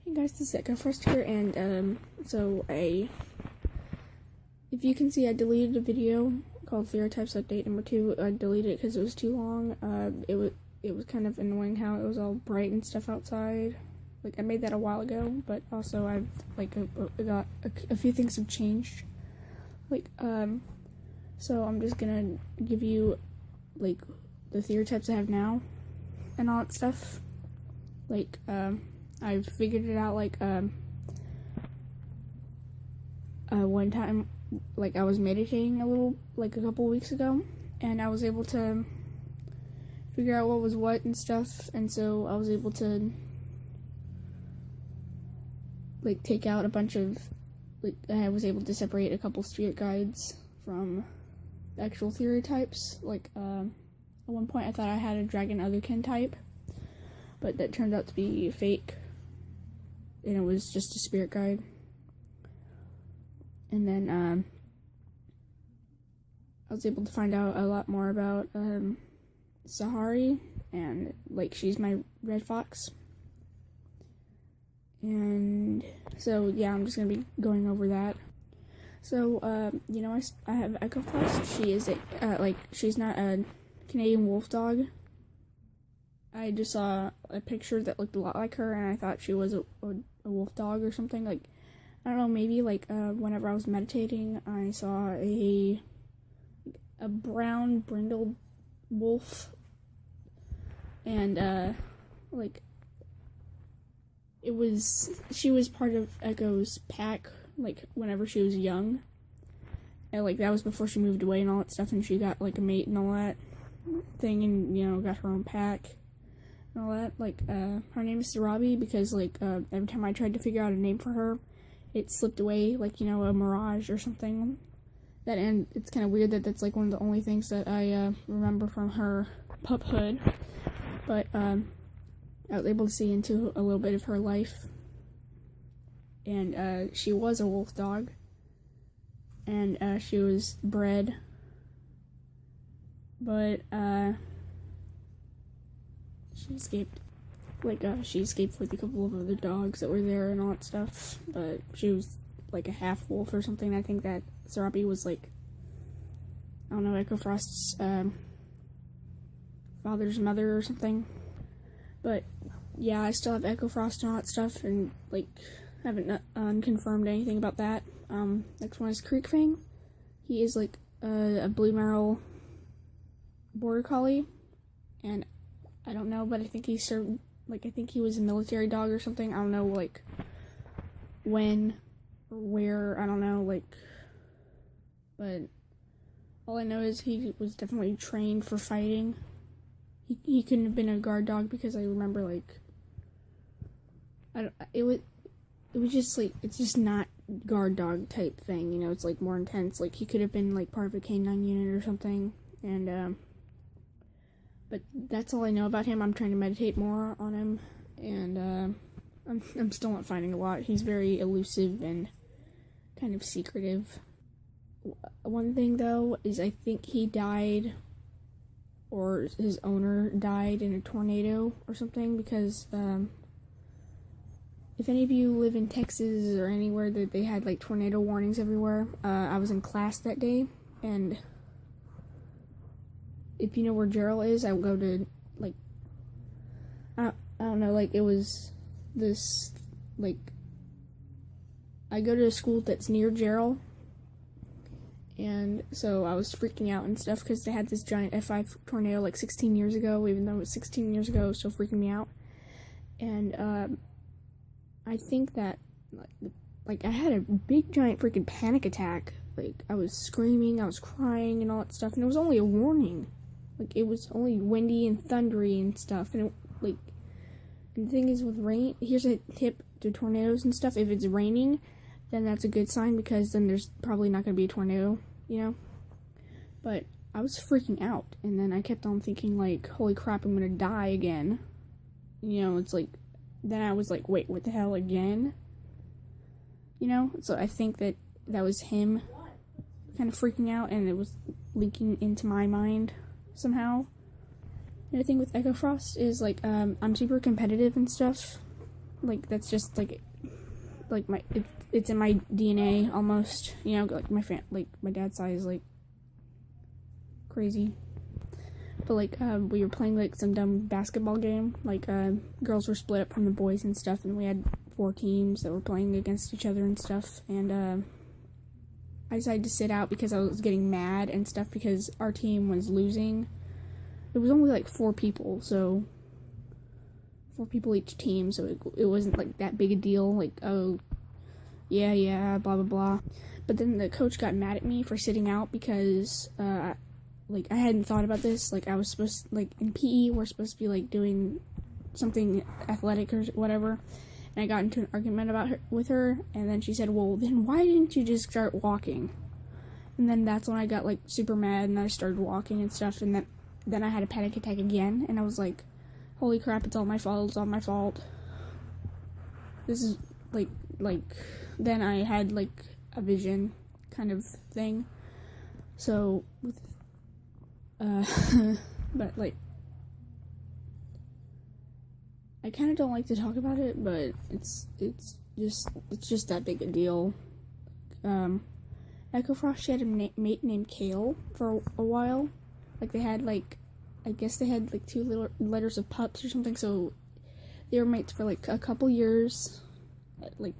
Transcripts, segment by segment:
Hey guys, this is Echo First here, and if you can see, I deleted a video called Theriotypes Update number 2. I deleted it because it was too long. It was kind of annoying how it was all bright and stuff outside. Like, I made that a while ago, but also I've got a few things have changed. So I'm just gonna give you like the Theriotypes I have now and all that stuff. I figured it out one time, I was meditating a couple weeks ago, and I was able to figure out what was what and stuff, and so I was able to take out a bunch of I was able to separate a couple spirit guides from the actual Theriotypes. At one point I thought I had a dragon otherkin type, but that turned out to be fake, and it was just a spirit guide. And then I was able to find out a lot more about Sahari, and she's my red fox. And so yeah, I'm just gonna be going over that. So I have Echo Frost. She is she's not a Canadian wolf dog. I just saw a picture that looked a lot like her, and I thought she was a wolf dog or something. I don't know, maybe whenever I was meditating, I saw a brown brindled wolf, and she was part of Echo's pack whenever she was young, and that was before she moved away and all that stuff, and she got a mate and all that thing, and got her own pack and all that. Her name is Sarabi because every time I tried to figure out a name for her, it slipped away, a mirage or something. And it's kind of weird that that's one of the only things that I remember from her puphood. But I was able to see into a little bit of her life, and she was a wolf dog, and she was bred, but she escaped. She escaped with a couple of other dogs that were there and all that stuff, but she was a half wolf or something. I think that Sarabi was I don't know, Echo Frost's father's mother or something. But yeah, I still have Echo Frost and all that stuff, and haven't unconfirmed anything about that. Next one is Creekfang. He is a blue merle border collie, and I don't know, but I think he served, I think he was a military dog or something. I don't know, when or where, I don't know, but all I know is he was definitely trained for fighting. He couldn't have been a guard dog, because I remember, it was just, it's just not guard dog type thing, it's, more intense. He could have been, part of a canine unit or something, and, but that's all I know about him. I'm trying to meditate more on him, and I'm still not finding a lot. He's very elusive and kind of secretive. One thing, though, is I think he died, or his owner died in a tornado or something, because if any of you live in Texas or anywhere that they had tornado warnings everywhere, I was in class that day, and if you know where Gerald is, I would go to, I don't know, it was this, I go to a school that's near Gerald, and so I was freaking out and stuff, because they had this giant F5 tornado, 16 years ago. Even though it was 16 years ago, it was still freaking me out, and, I think that, I had a big, giant freaking panic attack. I was screaming, I was crying, and all that stuff, and it was only a warning. It was only windy and thundery and stuff, and and the thing is with rain, here's a tip to tornadoes and stuff: if it's raining, then that's a good sign, because then there's probably not going to be a tornado, But I was freaking out, and then I kept on thinking, holy crap, I'm going to die again. It's then I was wait, what the hell, again? So I think that was him kind of freaking out, and it was linking into my mind somehow. And the thing with Echo Frost is I'm super competitive and stuff, like that's just like my it's in my DNA almost, you know, like like my dad's side is like crazy. But like we were playing like some dumb basketball game, like girls were split up from the boys and stuff, and we had 4 teams that were playing against each other and stuff, and I decided to sit out because I was getting mad and stuff because our team was losing. It was only like 4 people, so 4 people each team, so it wasn't like that big a deal, like, oh yeah, blah blah blah. But then the coach got mad at me for sitting out because like I hadn't thought about this. Like I was supposed, like in PE we're supposed to be like doing something athletic or whatever, and I got into an argument with her, and then she said, well then why didn't you just start walking? And then that's when I got like super mad and I started walking and stuff, and then I had a panic attack again, and I was like, holy crap, it's all my fault. This is like then I had like a vision kind of thing. So with but like I kind of don't like to talk about it, but it's just that big a deal. Echo Frost, she had a mate named Kale for a while. Like they had like, I guess they had like 2 little litters of pups or something, so they were mates for like a couple years, like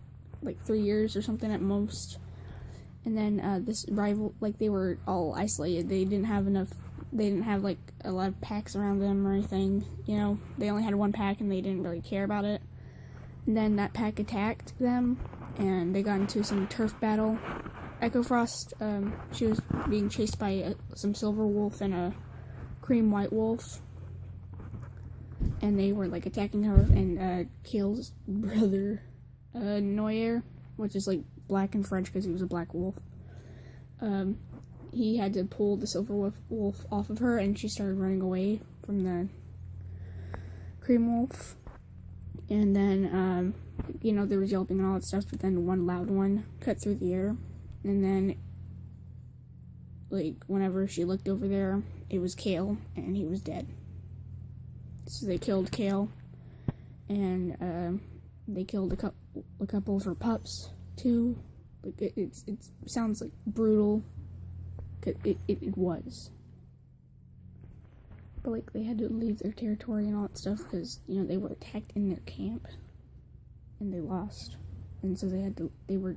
3 years or something at most. And then this rival, like they were all isolated. They didn't have like a lot of packs around them or anything, you know. They only had 1 pack and they didn't really care about it. And then that pack attacked them and they got into some turf battle. Echo Frost, she was being chased by some silver wolf and a cream white wolf, and they were like attacking her, and Kale's brother, Noyer, which is like black in French because he was a black wolf, he had to pull the silver wolf off of her, and she started running away from the cream wolf. And then you know, there was yelping and all that stuff, but then one loud one cut through the air, and then like whenever she looked over there, it was Kale, and he was dead. So they killed Kale, and they killed a couple of her pups too. Like it sounds like brutal. It was, but like they had to leave their territory and all that stuff because, you know, they were attacked in their camp, and they lost, and so they had to leave,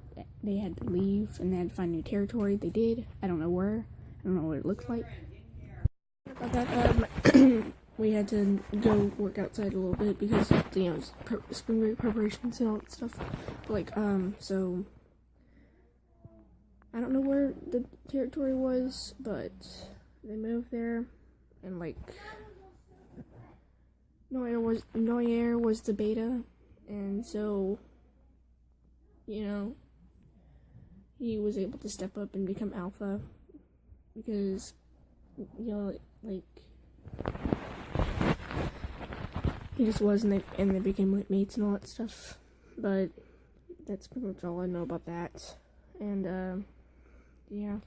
and they had to find new territory. They did. I don't know where. I don't know what it looked like. About that, we had to go work outside a little bit because, you know, spring break preparations and all that stuff. But like, so I don't know where the territory was, but they moved there, and like Noyer was the beta, and so, you know, he was able to step up and become alpha because, you know, like he just was, and they became like mates and all that stuff. But that's pretty much all I know about that. And yeah.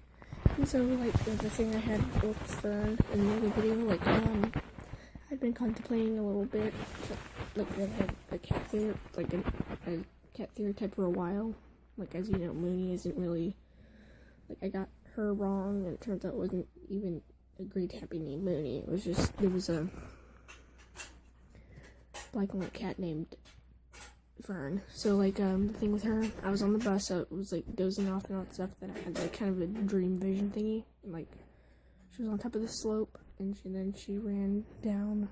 And so like the thing I had with in the other video, like I'd been contemplating a little bit, like I had a cat theory, like a cat Theriotype for a while. Like, as you know, Mooney isn't really, like, I got her wrong, and it turns out it wasn't even a great happy named Mooney. It was just, there was a black and white cat named Fern. So, like, the thing with her, I was on the bus, so it was, like, dozing off and all that stuff, then I had, like, kind of a dream vision thingy, and, like, she was on top of the slope, and then she ran down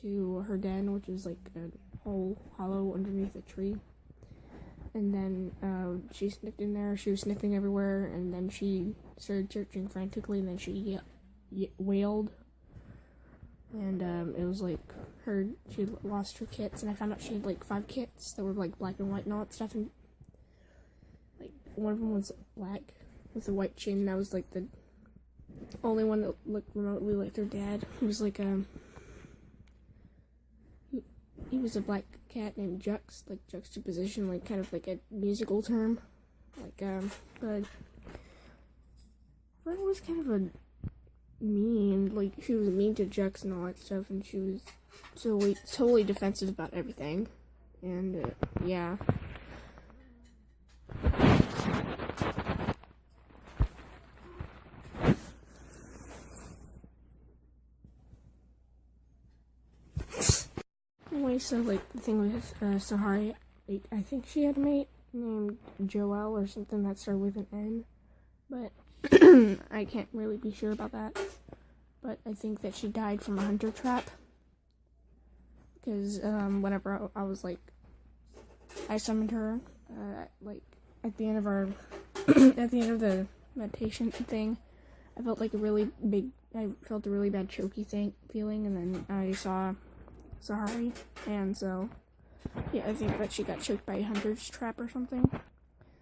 to her den, which is, like, a whole hollow underneath a tree. And then she sniffed in there. She was sniffing everywhere, and then she started searching frantically, and then she wailed. And it was like she lost her kits, and I found out she had like 5 kits that were like black and white and all that stuff. And like one of them was black with a white chin. That was like the only one that looked remotely like their dad. He was like he was a black cat named Jux, like juxtaposition, like kind of like a musical term. Like, but Fern was kind of a mean, like, she was mean to Jux and all that stuff, and she was totally defensive about everything. And, yeah. Anyway, so, like, the thing with Sahari, like, I think she had a mate named Joelle or something that started with an N, but I can't really be sure about that. But I think that she died from a hunter trap, because whenever I was, like, I summoned her, like, at the end of our, at the end of the meditation thing, I felt like I felt a really bad choky feeling, and then I saw Sahari, and so, yeah, I think that she got choked by a hunter's trap or something.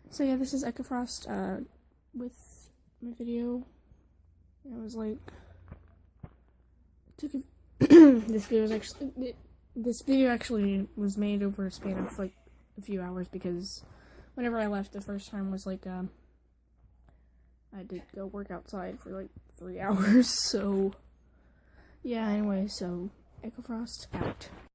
So yeah, this is Echofrost, with my video. It was like, this video actually was made over a span of like a few hours, because whenever I left the first time was like, I did go work outside for like 3 hours, so, yeah, anyway, so, Echofrost out.